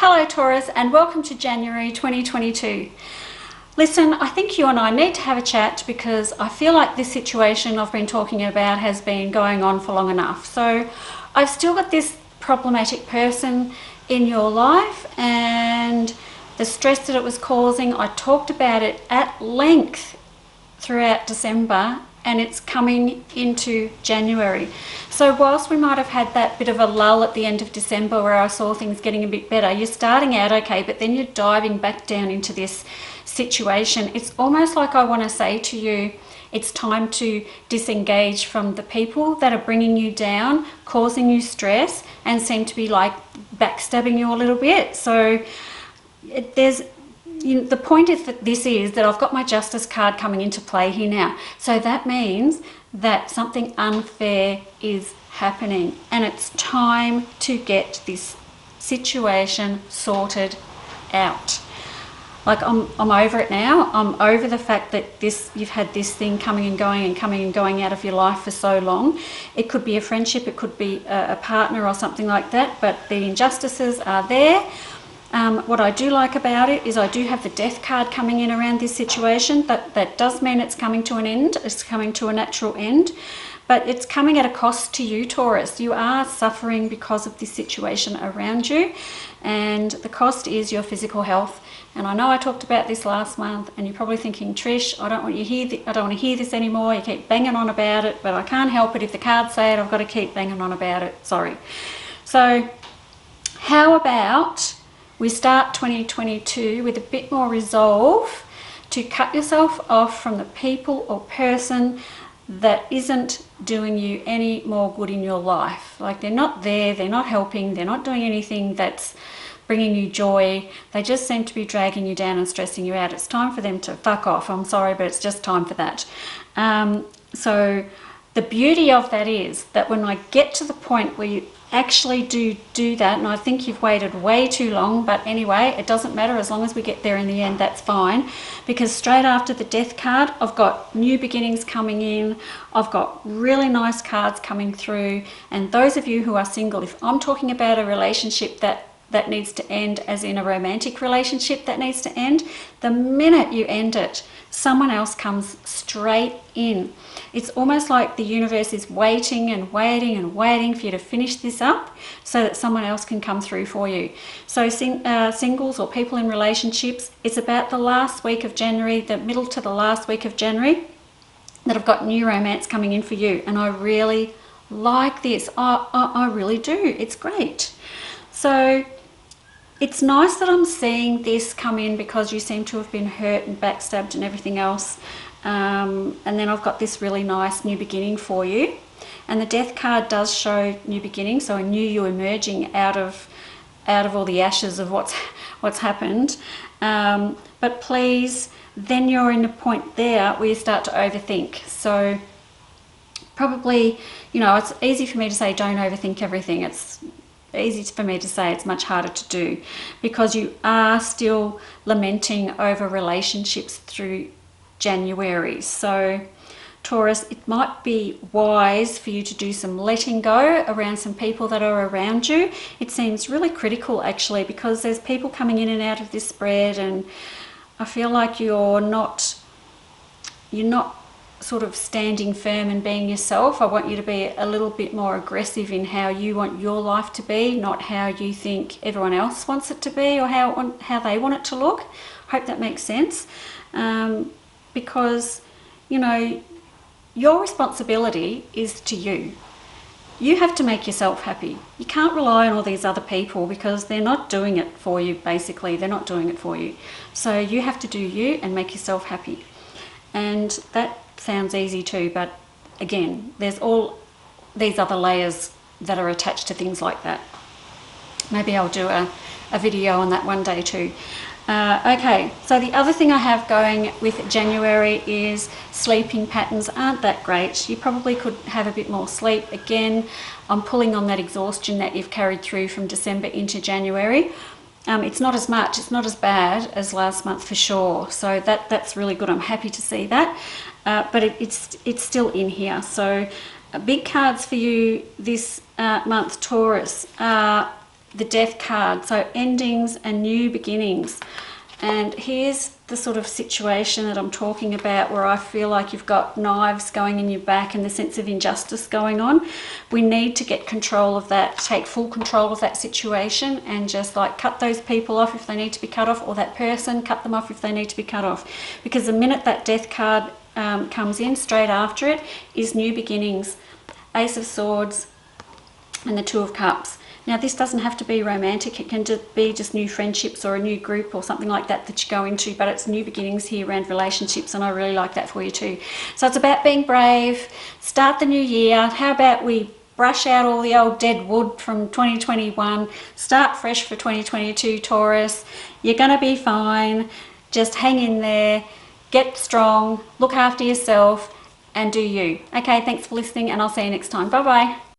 Hello Taurus, and welcome to January 2022. Listen, I think you and I need to have a chat because I feel like this situation I've been talking about has been going on for long enough. So I've still got this problematic person in your life and the stress that it was causing. I talked about it at length throughout December and it's coming into January. So whilst we might have had that bit of a lull at the end of December where I saw things getting a bit better, you're starting out okay, but then you're diving back down into this situation. It's almost like I want to say to you, it's time to disengage from the people that are bringing you down, causing you stress, and seem to be like backstabbing you a little bit. So the point is that I've got my justice card coming into play here now. So that means that something unfair is happening and it's time to get this situation sorted out. Like I'm over it now. I'm over the fact that you've had this thing coming and going out of your life for so long. It could be a friendship, it could be a partner or something like that, but the injustices are there. What I do like about it is I do have the death card coming in around this situation. That does mean it's coming to an end. It's coming to a natural end, but it's coming at a cost to you, Taurus. You are suffering because of this situation around you, and the cost is your physical health. And I know I talked about this last month, and you're probably thinking, Trish, I don't want to hear this anymore. You keep banging on about it, but I can't help it. If the cards say it, I've got to keep banging on about it. Sorry. So how about we start 2022 with a bit more resolve to cut yourself off from the people or person that isn't doing you any more good in your life. Like they're not there, they're not helping, they're not doing anything that's bringing you joy. They just seem to be dragging you down and stressing you out. It's time for them to fuck off. I'm sorry, but it's just time for that. So the beauty of that is that when I get to the point where you actually do that, and I think you've waited way too long, but anyway, it doesn't matter as long as we get there in the end, that's fine, because straight after the death card, I've got new beginnings coming in, I've got really nice cards coming through, and those of you who are single, if I'm talking about a relationship that needs to end, as in a romantic relationship that needs to end, the minute you end it, someone else comes straight in. It's almost like the universe is waiting and waiting and waiting for you to finish this up so that someone else can come through for you. So singles or people in relationships, it's about the last week of January, the middle to the last week of January, that I've got new romance coming in for you. And I really like this. I really do. It's great. So it's nice that I'm seeing this come in because you seem to have been hurt and backstabbed and everything else. And then I've got this really nice new beginning for you. And the death card does show new beginning, so I knew you emerging out of all the ashes of what's happened. But please, then you're in a point there where you start to overthink. So probably, it's easy for me to say don't overthink everything. It's easy for me to say, it's much harder to do because you are still lamenting over relationships through January. So Taurus, it might be wise for you to do some letting go around some people that are around you. It seems really critical actually because there's people coming in and out of this spread, and I feel like you're not sort of standing firm and being yourself. I want you to be a little bit more aggressive in how you want your life to be, not how you think everyone else wants it to be or how they want it to look. Hope that makes sense. Because, your responsibility is to you. You have to make yourself happy. You can't rely on all these other people because they're not doing it for you, basically. They're not doing it for you. So you have to do you and make yourself happy. And that sounds easy too, but again, there's all these other layers that are attached to things like that. Maybe I'll do a video on that one day too. Okay, so the other thing I have going with January is sleeping patterns aren't that great. You probably could have a bit more sleep. Again, I'm pulling on that exhaustion that you've carried through from December into January. It's not as much, it's not as bad as last month for sure. So that's really good. I'm happy to see that. But it's still in here. So big cards for you this month, Taurus, the Death card, so endings and new beginnings. And here's the sort of situation that I'm talking about, where I feel like you've got knives going in your back and the sense of injustice going on. We need to get control of that, take full control of that situation, and just like cut those people off if they need to be cut off, or that person, cut them off if they need to be cut off. Because the minute that Death card comes in, straight after it is new beginnings. Ace of Swords and the Two of Cups. Now, this doesn't have to be romantic. It can just be just new friendships or a new group or something like that that you go into, but it's new beginnings here around relationships, and I really like that for you too. So it's about being brave, start the new year. How about we brush out all the old dead wood from 2021, start fresh for 2022, Taurus. You're going to be fine. Just hang in there, get strong, look after yourself, and do you. Okay, thanks for listening, and I'll see you next time. Bye-bye.